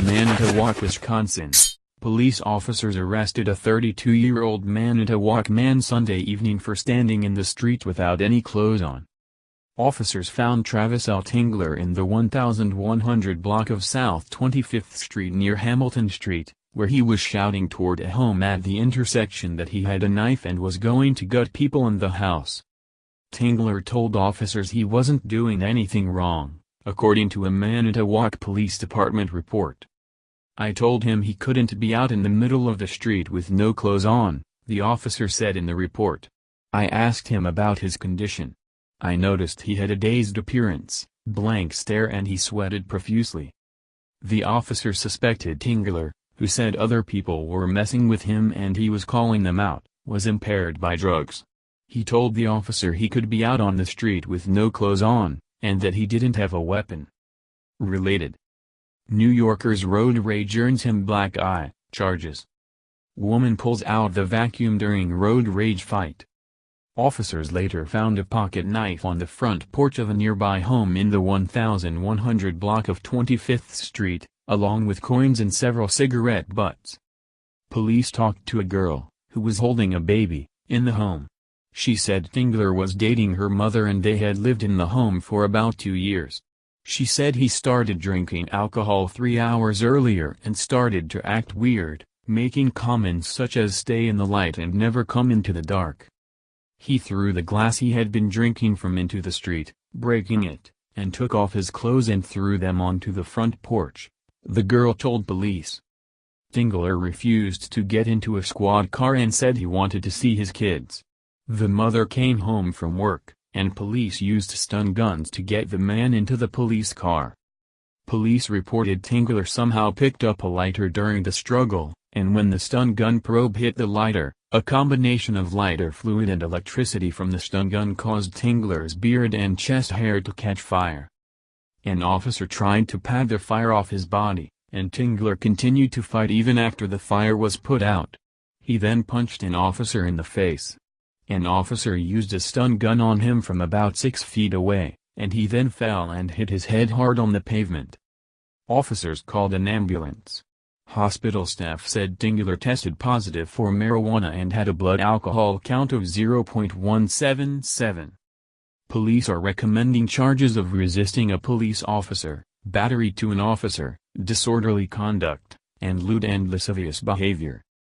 Manitowoc, Wisconsin. Police officers arrested a 32-year-old Manitowoc man Sunday evening for standing in the street without any clothes on. Officers found Travis L. Tingler in the 1100 block of South 25th Street near Hamilton Street, where he was shouting toward a home at the intersection that he had a knife and was going to gut people in the house. Tingler told officers he wasn't doing anything wrong, according to a Manitowoc Police Department report. "I told him he couldn't be out in the middle of the street with no clothes on," the officer said in the report. "I asked him about his condition. I noticed he had a dazed appearance, blank stare, and he sweated profusely." The officer suspected Tingler, who said other people were messing with him and he was calling them out, was impaired by drugs. He told the officer he could be out on the street with no clothes on, and that he didn't have a weapon. Related: New Yorker's road rage earns him black eye charges. Woman pulls out the vacuum during road rage fight. Officers later found a pocket knife on the front porch of a nearby home in the 1100 block of 25th Street, along with coins and several cigarette butts. Police talked to a girl, who was holding a baby, in the home. She said Tingler was dating her mother and they had lived in the home for about 2 years. She said he started drinking alcohol 3 hours earlier and started to act weird, making comments such as "stay in the light and never come into the dark." He threw the glass he had been drinking from into the street, breaking it, and took off his clothes and threw them onto the front porch, the girl told police. Tingler refused to get into a squad car and said he wanted to see his kids. The mother came home from work, and police used stun guns to get the man into the police car. Police reported Tingler somehow picked up a lighter during the struggle, and when the stun gun probe hit the lighter, a combination of lighter fluid and electricity from the stun gun caused Tingler's beard and chest hair to catch fire. An officer tried to pad the fire off his body, and Tingler continued to fight even after the fire was put out. He then punched an officer in the face. An officer used a stun gun on him from about 6 feet away, and he then fell and hit his head hard on the pavement. Officers called an ambulance. Hospital staff said Tingler tested positive for marijuana and had a blood alcohol count of 0.177. Police are recommending charges of resisting a police officer, battery to an officer, disorderly conduct, and lewd and lascivious behavior.